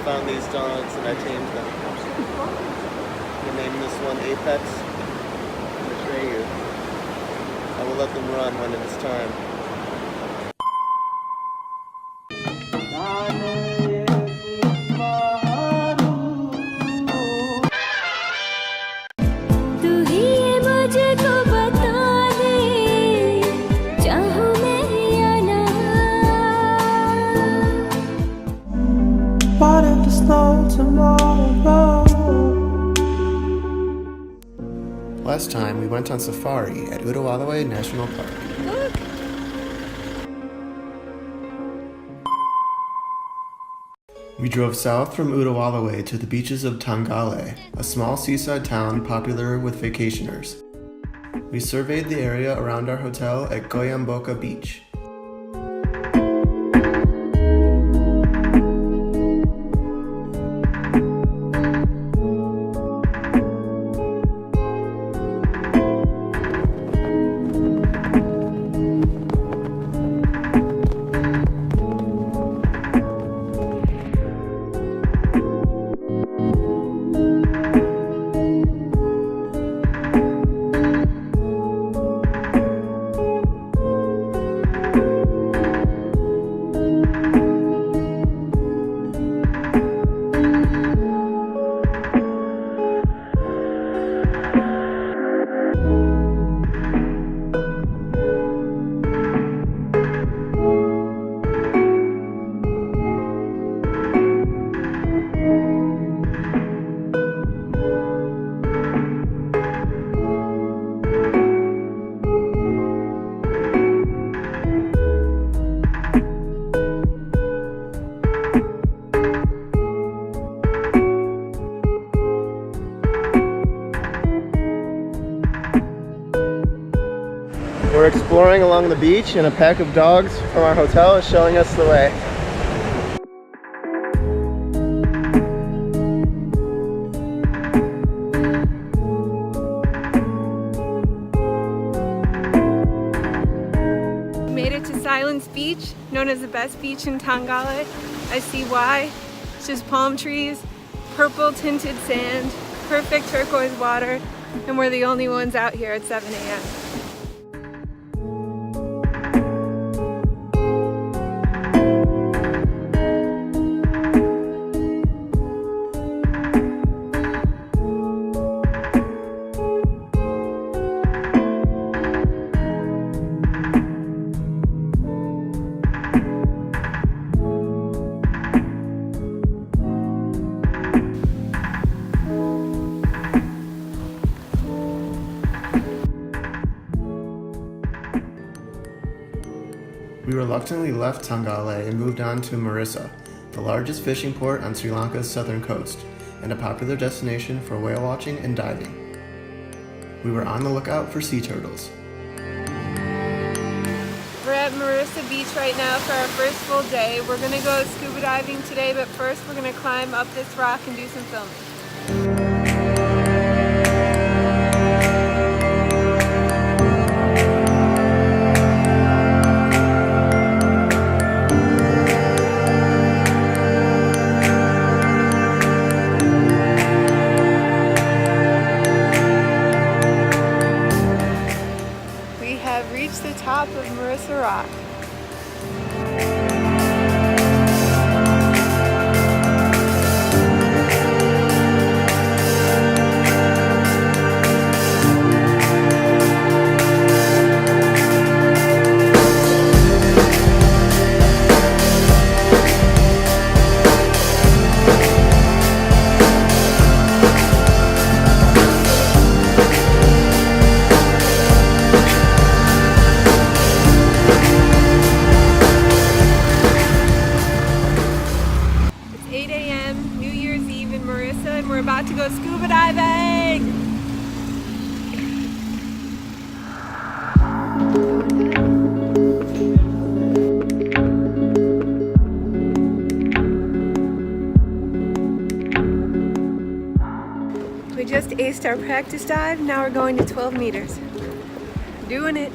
found these dogs and I tamed them. We named this one Apex and Atreyu. I will let them run when it is time. Last time we went on safari at Unawatuna National Park. Look! We drove south from Unawatuna to the beaches of Tangalle, a small seaside town popular with vacationers. We surveyed the area around our hotel at Goyamboka Beach. We're exploring along the beach and a pack of dogs from our hotel is showing us the way. We made it to Silence Beach, known as the best beach in Tangalle. I see why. It's just palm trees, purple tinted sand, perfect turquoise water, and we're the only ones out here at 7 a.m. We reluctantly left Tangalle and moved on to Mirissa, the largest fishing port on Sri Lanka's southern coast, and a popular destination for whale watching and diving. We were on the lookout for sea turtles. We're at Mirissa Beach right now for our first full day. We're gonna go scuba diving today, but first we're gonna climb up this rock and do some filming. The top of Mirissa Rock. About to go scuba diving! We just aced our practice dive, now we're going to 12 meters. Doing it!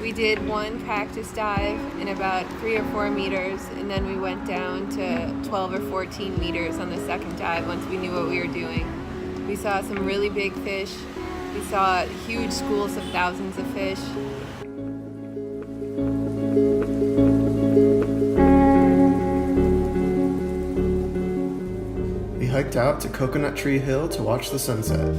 We did one practice dive in about 3 or 4 meters, and then we went down to 12 or 14 meters on the second dive once we knew what we were doing. We saw some really big fish. We saw huge schools of thousands of fish. We hiked out to Coconut Tree Hill to watch the sunset.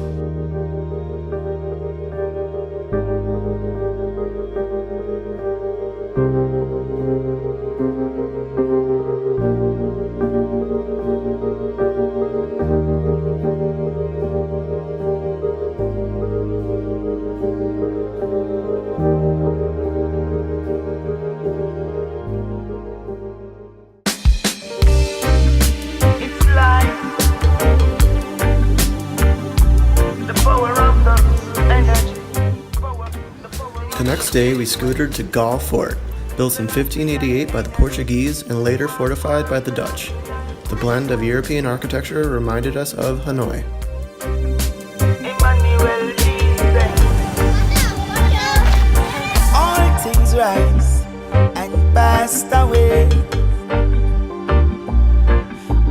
The next day, we scootered to Galle Fort, built in 1588 by the Portuguese and later fortified by the Dutch. The blend of European architecture reminded us of Hanoi. All things rise and passed away.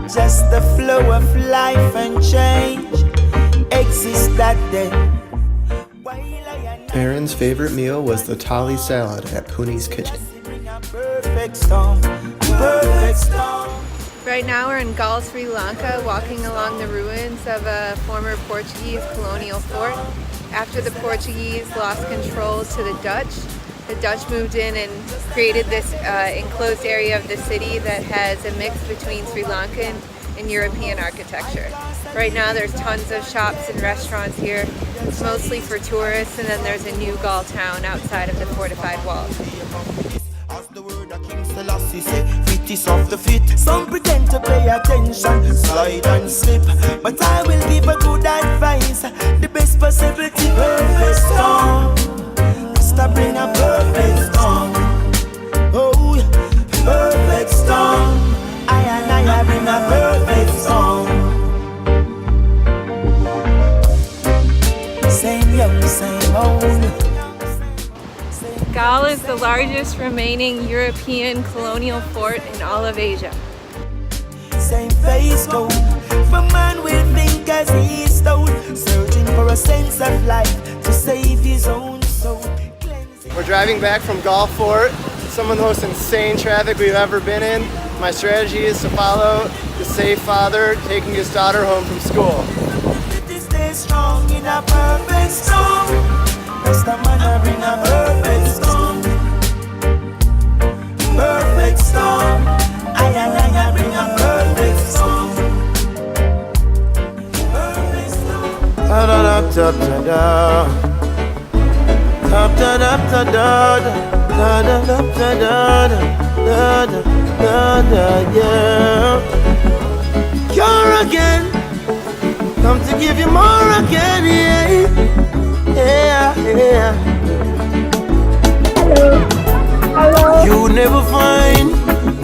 Just the flow of life and change exists that day. Erin's favorite meal was the thali salad at Puni's Kitchen. Right now we're in Galle, Sri Lanka, walking along the ruins of a former Portuguese colonial fort. After the Portuguese lost control to the Dutch moved in and created this enclosed area of the city that has a mix between Sri Lankan and European architecture. Right now there's tons of shops and restaurants here. It's mostly for tourists, and then there's a new Galle town outside of the fortified walls. As the word of King Selassie say, fit is off the fit. Some pretend to pay attention, slide and slip, but I will give a good advice. The best possibility, perfect storm. Must bring a perfect storm. Oh, perfect storm. I bring a perfect storm. Same young, same old. Galle is the largest remaining European colonial fort in all of Asia. Same face code, for man will think as he stole, searching for a sense of life to save his own soul. We're driving back from Galle Fort, some of the most insane traffic we've ever been in. My strategy is to follow the safe father taking his daughter home from school. Stay strong in a perfect storm. Rest the man bring a perfect storm. Perfect storm. I bring a perfect storm. Perfect storm. Da da da da da da da da da da da da da da da yeah. You're again. Come to give you more again, yeah, yeah. Hello. You never find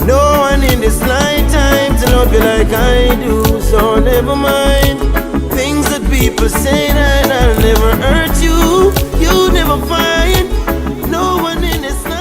no one in this lifetime to love you like I do. So never mind things that people say that I'll never hurt you. You never find no one in this lifetime.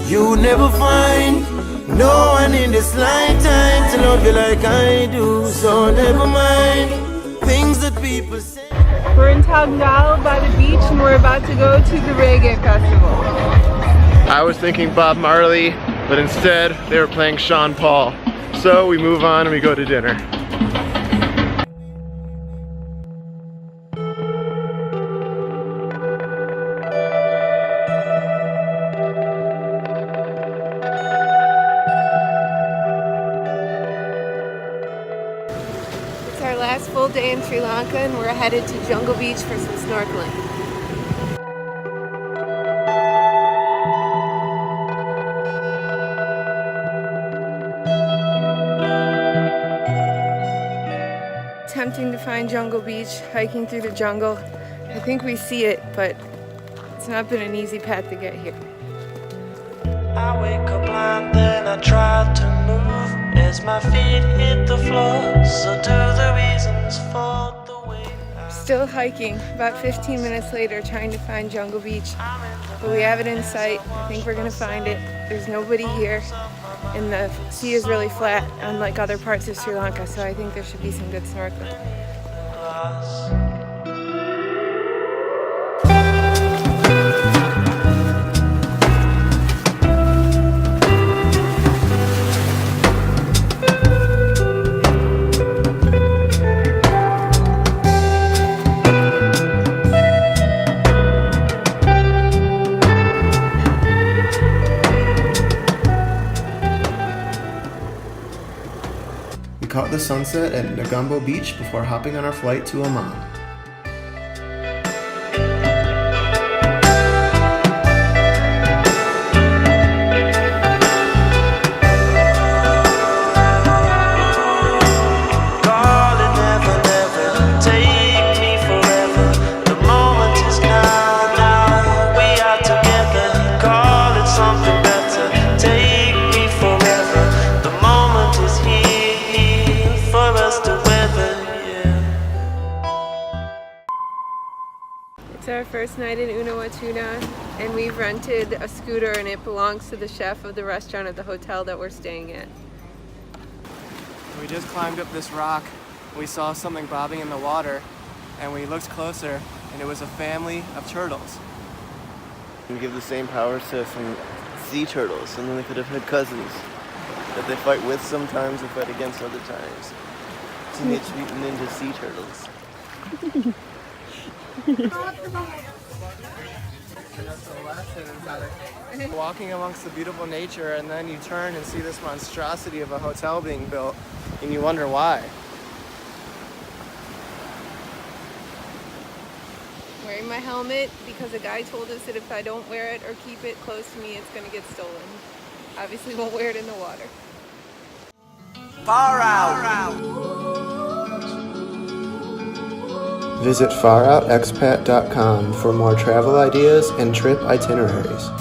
You never find no one in this lifetime to love you like I do. So never mind things that people say. We're in Tangalle by the beach, and we're about to go to the reggae festival. I was thinking Bob Marley, but instead they were playing Sean Paul. So we move on and we go to dinner. day in Sri Lanka and we're headed to Jungle Beach for some snorkeling. Attempting to find Jungle Beach, hiking through the jungle. I think we see it, but it's not been an easy path to get here. I wake up blind, then I try to move as my feet hit the floor. So do the reasons for the way. Still hiking, about 15 minutes later, trying to find Jungle Beach, but we have it in sight. I think we're gonna find it. There's nobody here, and the sea is really flat, unlike other parts of Sri Lanka, so I think there should be some good snorkeling. We caught the sunset at Negombo Beach before hopping on our flight to Oman. It's our first night in Unawatuna, and we've rented a scooter, and it belongs to the chef of the restaurant at the hotel that we're staying at. We just climbed up this rock. We saw something bobbing in the water, and we looked closer, and it was a family of turtles. We give the same powers to some sea turtles, and then they could have had cousins that they fight with sometimes and fight against other times. Teenage Mutant Ninja Sea Turtles. Walking amongst the beautiful nature, and then you turn and see this monstrosity of a hotel being built, and you wonder why. Wearing my helmet because a guy told us that if I don't wear it or keep it close to me, it's going to get stolen. Obviously won't wear it in the water. Far out. Visit faroutexpat.com for more travel ideas and trip itineraries.